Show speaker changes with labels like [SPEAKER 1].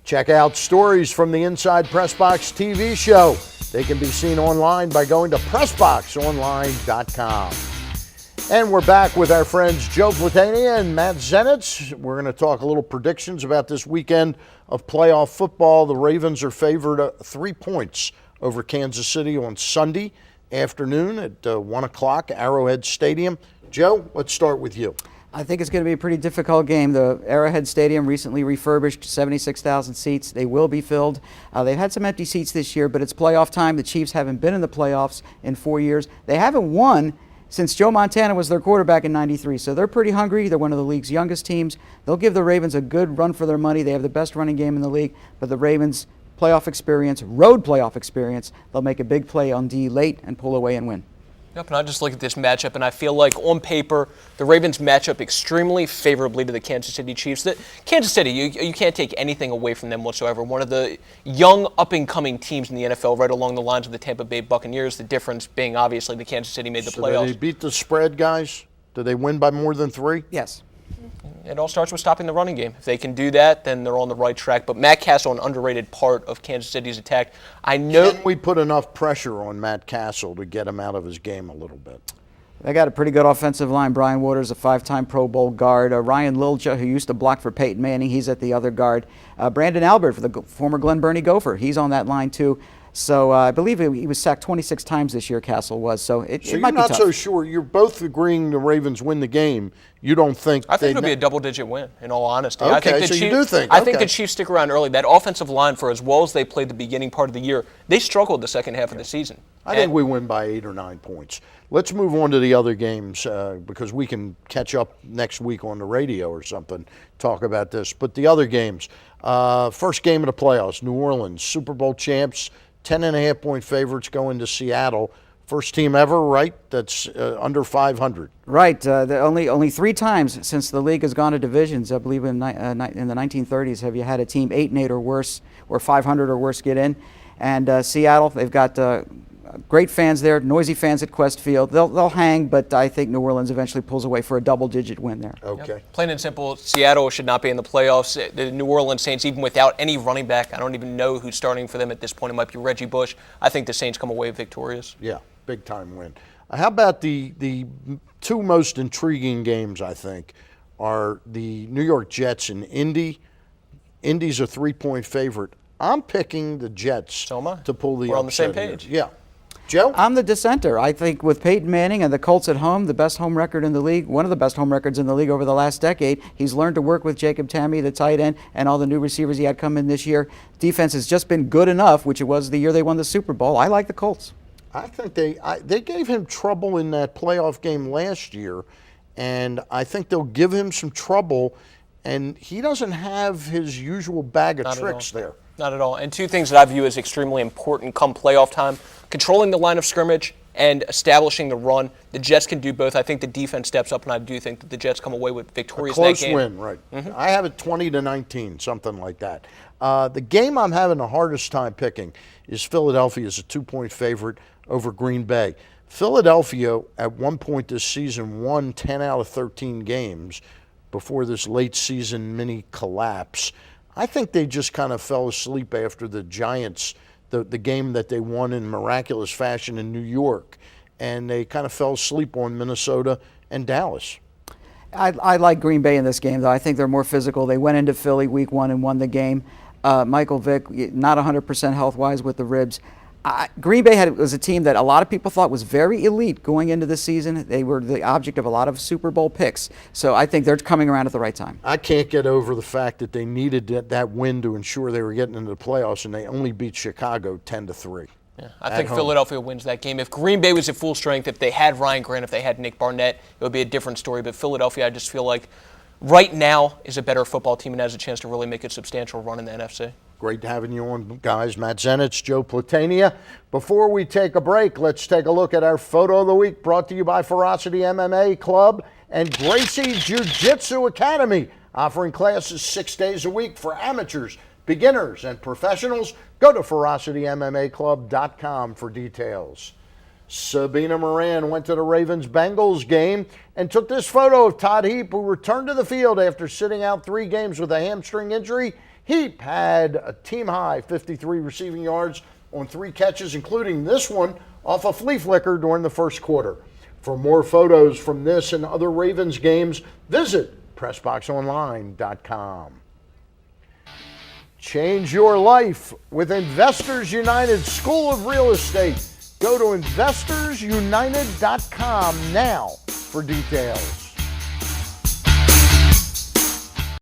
[SPEAKER 1] Check out stories from the Inside PressBox TV show. They can be seen online by going to PressBoxOnline.com. And we're back with our friends Joe Platania and Matt Zenitz. We're going to talk a little predictions about this weekend of playoff football. The Ravens are favored 3 points over Kansas City on Sunday afternoon at 1 o'clock, Arrowhead Stadium. Joe, let's start with you.
[SPEAKER 2] I think it's going to be a pretty difficult game. The Arrowhead Stadium recently refurbished, 76,000 seats. They will be filled. They've had some empty seats this year, but it's playoff time. The Chiefs haven't been in the playoffs in 4 years. They haven't won since Joe Montana was their quarterback in '93. So they're pretty hungry. They're one of the league's youngest teams. They'll give the Ravens a good run for their money. They have the best running game in the league, but the Ravens' playoff experience, road playoff experience, they'll make a big play on D late and pull away and win.
[SPEAKER 3] Yep, and I just look at this matchup, and I feel like on paper, the Ravens match up extremely favorably to the Kansas City Chiefs. Kansas City, you can't take anything away from them whatsoever. One of the young, up-and-coming teams in the NFL, right along the lines of the Tampa Bay Buccaneers. The difference being, obviously, the Kansas City made the playoffs.
[SPEAKER 1] Did they beat the spread, guys? Did they win by more than 3?
[SPEAKER 2] Yes.
[SPEAKER 3] It all starts with stopping the running game. If they can do that, then they're on the right track. But Matt Castle, an underrated part of Kansas City's attack.
[SPEAKER 1] Can we put enough pressure on Matt Castle to get him out of his game a little bit?
[SPEAKER 2] They got a pretty good offensive line. Brian Waters, a 5-time Pro Bowl guard. Ryan Lilja, who used to block for Peyton Manning, he's at the other guard. Brandon Albert, for the former Glen Burnie Gopher, he's on that line too. So I believe he was sacked 26 times this year, Castle was. So it might be tough.
[SPEAKER 1] You're not so sure. You're both agreeing the Ravens win the game. You don't think
[SPEAKER 3] I think it'll be a double-digit win, in all honesty.
[SPEAKER 1] Okay,
[SPEAKER 3] I think
[SPEAKER 1] so you do think.
[SPEAKER 3] I think the Chiefs stick around early. That offensive line, for as well as they played the beginning part of the year, they struggled the second half of the season.
[SPEAKER 1] I think we win by 8 or 9 points. Let's move on to the other games because we can catch up next week on the radio or something, talk about this. But the other games, first game of the playoffs, New Orleans, Super Bowl champs, 10.5-point favorites going to Seattle. First team ever, right? That's under 500.
[SPEAKER 2] Right. Only 3 times since the league has gone to divisions, I believe in the 1930s, have you had a team 8-8 or worse, or 500 or worse get in. And Seattle, they've got great fans there, noisy fans at Quest Field. They'll hang, but I think New Orleans eventually pulls away for a double-digit win there.
[SPEAKER 1] Okay.
[SPEAKER 3] Yep. Plain and simple, Seattle should not be in the playoffs. The New Orleans Saints, even without any running back, I don't even know who's starting for them at this point. It might be Reggie Bush. I think the Saints come away victorious.
[SPEAKER 1] Yeah, big-time win. How about the 2 most intriguing games, I think, are the New York Jets and Indy. Indy's a 3-point favorite. I'm picking the Jets to pull the upset.
[SPEAKER 3] We're on the same page.
[SPEAKER 1] Here. Yeah. Joe?
[SPEAKER 2] I'm the dissenter. I think with Peyton Manning and the Colts at home, the best home record in the league, one of the best home records in the league over the last decade, he's learned to work with Jacob Tamme, the tight end, and all the new receivers he had come in this year. Defense has just been good enough, which it was the year they won the Super Bowl. I like the Colts.
[SPEAKER 1] I think they gave him trouble in that playoff game last year, and I think they'll give him some trouble, and he doesn't have his usual bag of tricks there.
[SPEAKER 3] Not at all. And 2 things that I view as extremely important come playoff time, controlling the line of scrimmage and establishing the run. The Jets can do both. I think the defense steps up, and I do think that the Jets come away with victorious in that game.
[SPEAKER 1] Close win, right. I have it 20-19, something like that. The game I'm having the hardest time picking is Philadelphia as a 2-point favorite over Green Bay. Philadelphia, at one point this season, won 10 out of 13 games before this late season mini collapse. I think they just kind of fell asleep after the Giants, the game that they won in miraculous fashion in New York, and they kind of fell asleep on Minnesota and Dallas.
[SPEAKER 2] I like Green Bay in this game, though. I think they're more physical. They went into Philly week 1 and won the game. Michael Vick, not 100% health-wise with the ribs. Green Bay was a team that a lot of people thought was very elite going into the season. They were the object of a lot of Super Bowl picks. So I think they're coming around at the right time.
[SPEAKER 1] I can't get over the fact that they needed that win to ensure they were getting into the playoffs, and they only beat Chicago 10-3.
[SPEAKER 3] Yeah, I think Philadelphia wins that game. If Green Bay was at full strength, if they had Ryan Grant, if they had Nick Barnett, it would be a different story. But Philadelphia, I just feel like right now is a better football team and has a chance to really make a substantial run in the NFC.
[SPEAKER 1] Great having you on, guys. Matt Zenitz, Joe Platania. Before we take a break, let's take a look at our photo of the week, brought to you by Ferocity MMA Club and Gracie Jiu-Jitsu Academy, offering classes 6 days a week for amateurs, beginners, and professionals. Go to ferocitymmmaclub.com for details. Sabina Moran went to the Ravens-Bengals game and took this photo of Todd Heap, who returned to the field after sitting out 3 games with a hamstring injury. Heap had a team-high 53 receiving yards on 3 catches, including this one off a flea flicker during the first quarter. For more photos from this and other Ravens games, visit PressBoxOnline.com. Change your life with Investors United School of Real Estate. Go to InvestorsUnited.com now for details.